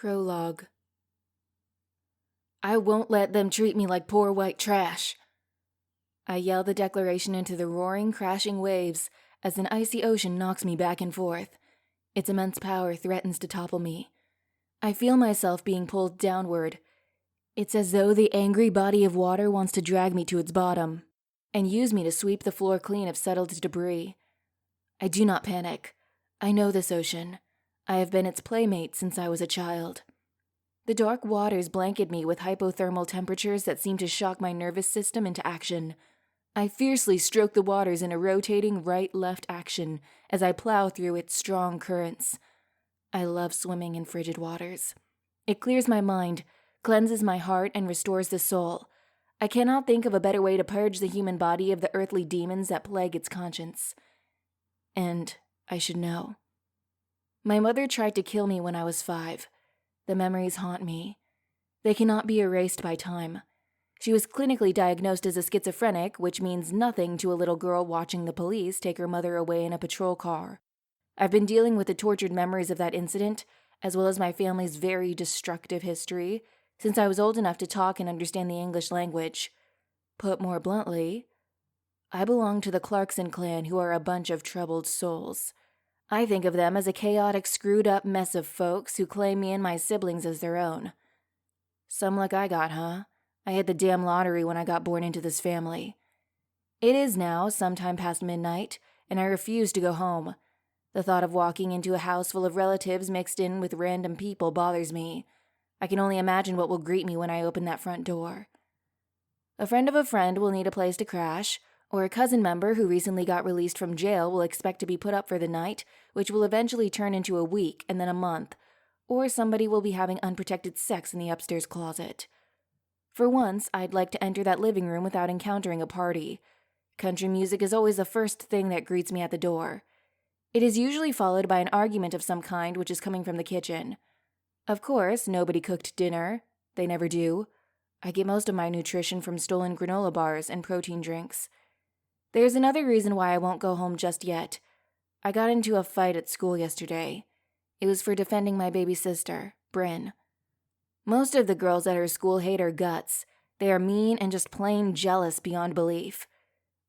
Prologue. I won't let them treat me like poor white trash. I yell the declaration into the roaring, crashing waves as an icy ocean knocks me back and forth. Its immense power threatens to topple me. I feel myself being pulled downward. It's as though the angry body of water wants to drag me to its bottom and use me to sweep the floor clean of settled debris. I do not panic. I know this ocean. I have been its playmate since I was a child. The dark waters blanket me with hypothermal temperatures that seem to shock my nervous system into action. I fiercely stroke the waters in a rotating right-left action as I plow through its strong currents. I love swimming in frigid waters. It clears my mind, cleanses my heart, and restores the soul. I cannot think of a better way to purge the human body of the earthly demons that plague its conscience. And I should know. My mother tried to kill me when I was 5. The memories haunt me. They cannot be erased by time. She was clinically diagnosed as a schizophrenic, which means nothing to a little girl watching the police take her mother away in a patrol car. I've been dealing with the tortured memories of that incident, as well as my family's very destructive history, since I was old enough to talk and understand the English language. Put more bluntly, I belong to the Clarkson clan, who are a bunch of troubled souls. I think of them as a chaotic, screwed-up mess of folks who claim me and my siblings as their own. Some luck I got, huh? I hit the damn lottery when I got born into this family. It is now sometime past midnight, and I refuse to go home. The thought of walking into a house full of relatives mixed in with random people bothers me. I can only imagine what will greet me when I open that front door. A friend of a friend will need a place to crash, or a cousin member who recently got released from jail will expect to be put up for the night, which will eventually turn into a week and then a month, or somebody will be having unprotected sex in the upstairs closet. For once, I'd like to enter that living room without encountering a party. Country music is always the first thing that greets me at the door. It is usually followed by an argument of some kind which is coming from the kitchen. Of course, nobody cooked dinner. They never do. I get most of my nutrition from stolen granola bars and protein drinks. There's another reason why I won't go home just yet. I got into a fight at school yesterday. It was for defending my baby sister, Bryn. Most of the girls at her school hate her guts. They are mean and just plain jealous beyond belief.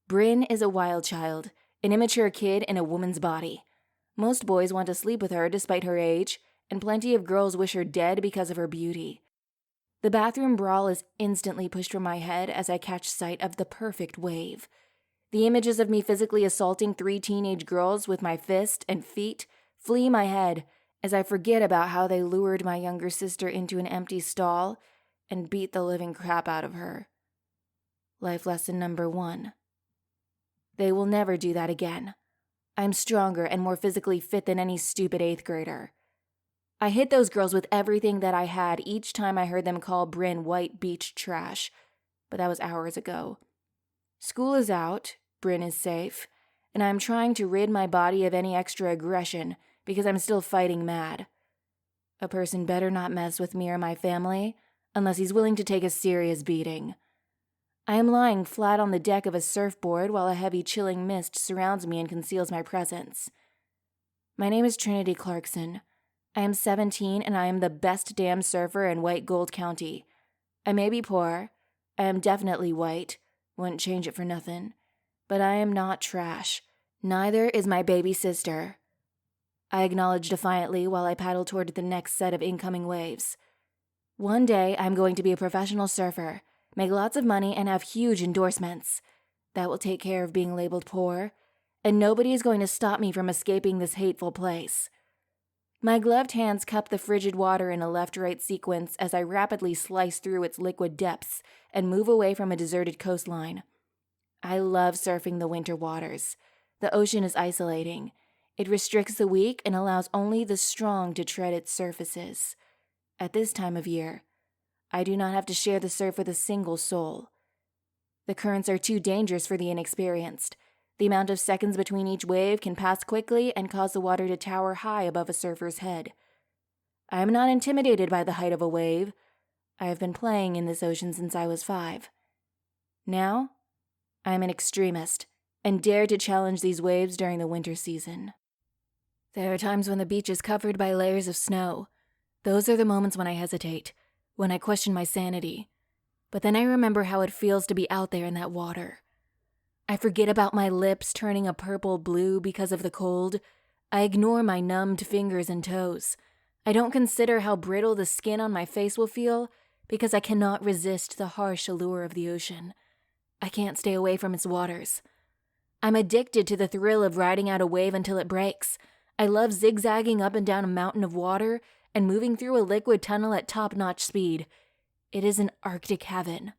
Bryn is a wild child, an immature kid in a woman's body. Most boys want to sleep with her despite her age, and plenty of girls wish her dead because of her beauty. The bathroom brawl is instantly pushed from my head as I catch sight of the perfect wave. The images of me physically assaulting 3 teenage girls with my fist and feet flee my head as I forget about how they lured my younger sister into an empty stall and beat the living crap out of her. Life lesson number 1. They will never do that again. I'm stronger and more physically fit than any stupid 8th grader. I hit those girls with everything that I had each time I heard them call Bryn white beach trash, but that was hours ago. School is out, Bryn is safe, and I'm trying to rid my body of any extra aggression because I'm still fighting mad. A person better not mess with me or my family unless he's willing to take a serious beating. I am lying flat on the deck of a surfboard while a heavy chilling mist surrounds me and conceals my presence. My name is Trinity Clarkson. I am 17 and I am the best damn surfer in White Gold County. I may be poor. I am definitely white. Wouldn't change it for nothing. But I am not trash. Neither is my baby sister. I acknowledge defiantly while I paddle toward the next set of incoming waves. One day I'm going to be a professional surfer, make lots of money, and have huge endorsements. That will take care of being labeled poor, and nobody is going to stop me from escaping this hateful place. My gloved hands cup the frigid water in a left-right sequence as I rapidly slice through its liquid depths and move away from a deserted coastline. I love surfing the winter waters. The ocean is isolating. It restricts the weak and allows only the strong to tread its surfaces. At this time of year, I do not have to share the surf with a single soul. The currents are too dangerous for the inexperienced. The amount of seconds between each wave can pass quickly and cause the water to tower high above a surfer's head. I am not intimidated by the height of a wave. I have been playing in this ocean since I was 5. Now, I am an extremist and dare to challenge these waves during the winter season. There are times when the beach is covered by layers of snow. Those are the moments when I hesitate, when I question my sanity. But then I remember how it feels to be out there in that water. I forget about my lips turning a purple blue because of the cold. I ignore my numbed fingers and toes. I don't consider how brittle the skin on my face will feel because I cannot resist the harsh allure of the ocean. I can't stay away from its waters. I'm addicted to the thrill of riding out a wave until it breaks. I love zigzagging up and down a mountain of water and moving through a liquid tunnel at top-notch speed. It is an Arctic heaven.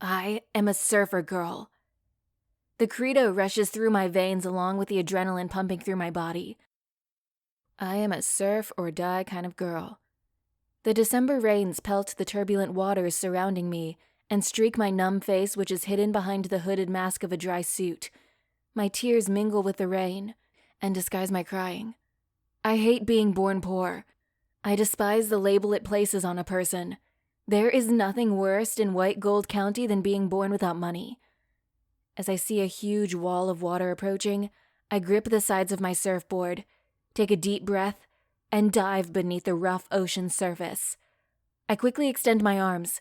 I am a surfer girl. The credo rushes through my veins along with the adrenaline pumping through my body. I am a surf or die kind of girl. The December rains pelt the turbulent waters surrounding me and streak my numb face, which is hidden behind the hooded mask of a dry suit. My tears mingle with the rain and disguise my crying. I hate being born poor. I despise the label it places on a person. There is nothing worse in White Gold County than being born without money. As I see a huge wall of water approaching, I grip the sides of my surfboard, take a deep breath, and dive beneath the rough ocean surface. I quickly extend my arms,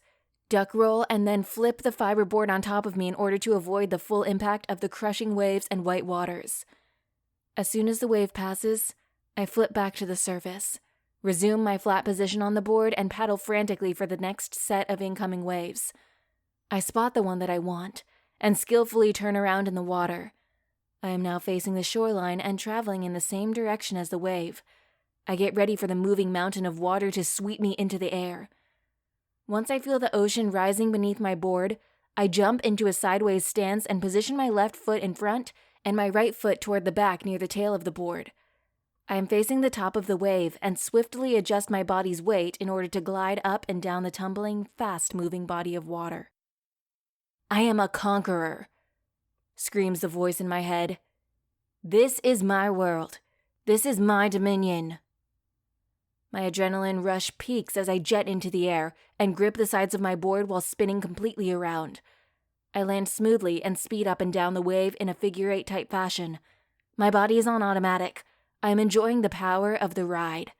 duck roll, and then flip the fiberboard on top of me in order to avoid the full impact of the crushing waves and white waters. As soon as the wave passes, I flip back to the surface, resume my flat position on the board, and paddle frantically for the next set of incoming waves. I spot the one that I want, and skillfully turn around in the water. I am now facing the shoreline and traveling in the same direction as the wave. I get ready for the moving mountain of water to sweep me into the air. Once I feel the ocean rising beneath my board, I jump into a sideways stance and position my left foot in front and my right foot toward the back near the tail of the board. I am facing the top of the wave and swiftly adjust my body's weight in order to glide up and down the tumbling, fast-moving body of water. I am a conqueror, screams the voice in my head. This is my world. This is my dominion. My adrenaline rush peaks as I jet into the air and grip the sides of my board while spinning completely around. I land smoothly and speed up and down the wave in a figure-8 type fashion. My body is on automatic. I am enjoying the power of the ride.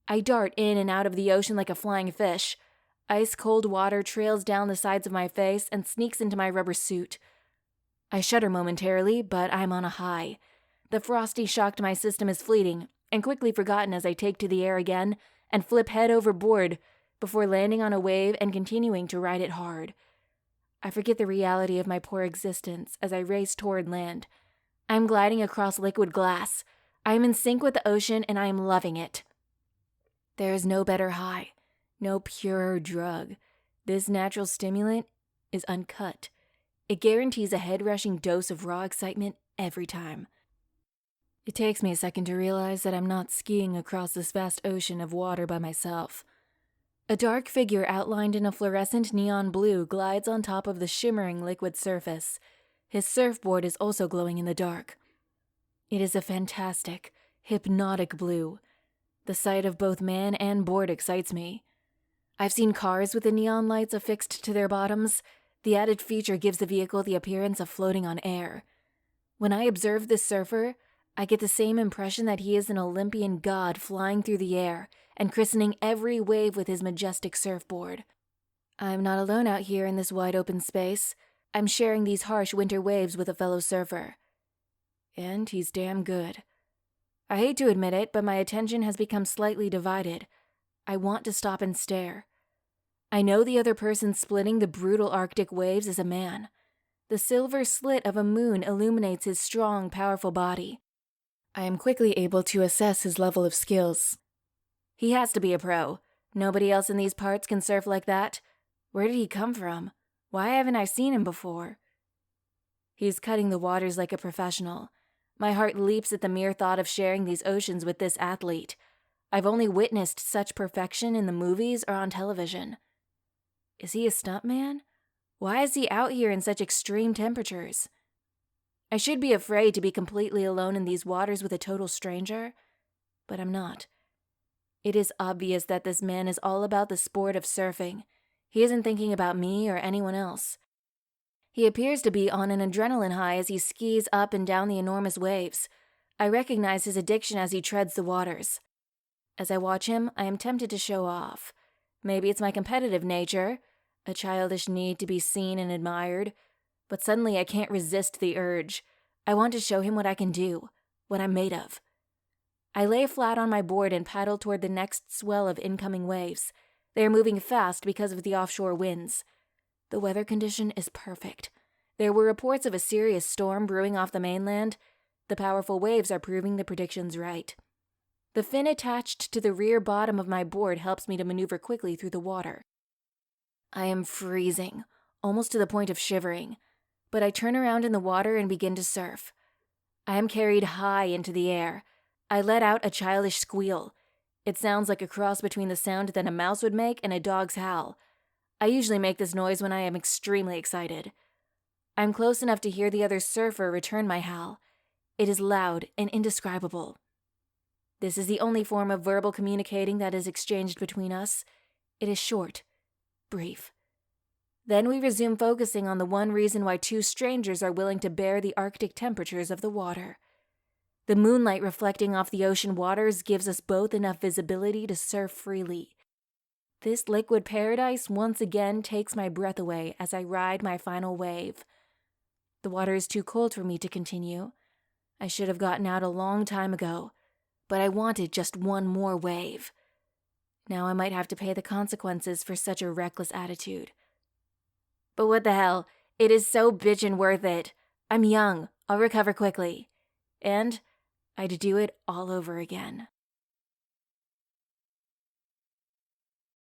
I dart in and out of the ocean like a flying fish. Ice-cold water trails down the sides of my face and sneaks into my rubber suit. I shudder momentarily, but I'm on a high. The frosty shock to my system is fleeting and quickly forgotten as I take to the air again and flip head overboard before landing on a wave and continuing to ride it hard. I forget the reality of my poor existence as I race toward land. I'm gliding across liquid glass. I am in sync with the ocean and I am loving it. There is no better high. No purer drug. This natural stimulant is uncut. It guarantees a head-rushing dose of raw excitement every time. It takes me a second to realize that I'm not skiing across this vast ocean of water by myself. A dark figure outlined in a fluorescent neon blue glides on top of the shimmering liquid surface. His surfboard is also glowing in the dark. It is a fantastic, hypnotic blue. The sight of both man and board excites me. I've seen cars with the neon lights affixed to their bottoms. The added feature gives the vehicle the appearance of floating on air. When I observe this surfer, I get the same impression that he is an Olympian god flying through the air and christening every wave with his majestic surfboard. I'm not alone out here in this wide open space. I'm sharing these harsh winter waves with a fellow surfer. And he's damn good. I hate to admit it, but my attention has become slightly divided. I want to stop and stare. I know the other person splitting the brutal Arctic waves is a man. The silver slit of a moon illuminates his strong, powerful body. I am quickly able to assess his level of skills. He has to be a pro. Nobody else in these parts can surf like that. Where did he come from? Why haven't I seen him before? He's cutting the waters like a professional. My heart leaps at the mere thought of sharing these oceans with this athlete. I've only witnessed such perfection in the movies or on television. Is he a stuntman? Why is he out here in such extreme temperatures? I should be afraid to be completely alone in these waters with a total stranger, but I'm not. It is obvious that this man is all about the sport of surfing. He isn't thinking about me or anyone else. He appears to be on an adrenaline high as he skis up and down the enormous waves. I recognize his addiction as he treads the waters. As I watch him, I am tempted to show off. Maybe it's my competitive nature, a childish need to be seen and admired, but suddenly I can't resist the urge. I want to show him what I can do, what I'm made of. I lay flat on my board and paddle toward the next swell of incoming waves. They are moving fast because of the offshore winds. The weather condition is perfect. There were reports of a serious storm brewing off the mainland. The powerful waves are proving the predictions right. The fin attached to the rear bottom of my board helps me to maneuver quickly through the water. I am freezing, almost to the point of shivering, but I turn around in the water and begin to surf. I am carried high into the air. I let out a childish squeal. It sounds like a cross between the sound that a mouse would make and a dog's howl. I usually make this noise when I am extremely excited. I'm close enough to hear the other surfer return my howl. It is loud and indescribable. This is the only form of verbal communicating that is exchanged between us. It is short, brief. Then we resume focusing on the one reason why two strangers are willing to bear the Arctic temperatures of the water. The moonlight reflecting off the ocean waters gives us both enough visibility to surf freely. This liquid paradise once again takes my breath away as I ride my final wave. The water is too cold for me to continue. I should have gotten out a long time ago, but I wanted just one more wave. Now I might have to pay the consequences for such a reckless attitude. But what the hell, it is so bitchin' worth it. I'm young, I'll recover quickly. And I'd do it all over again.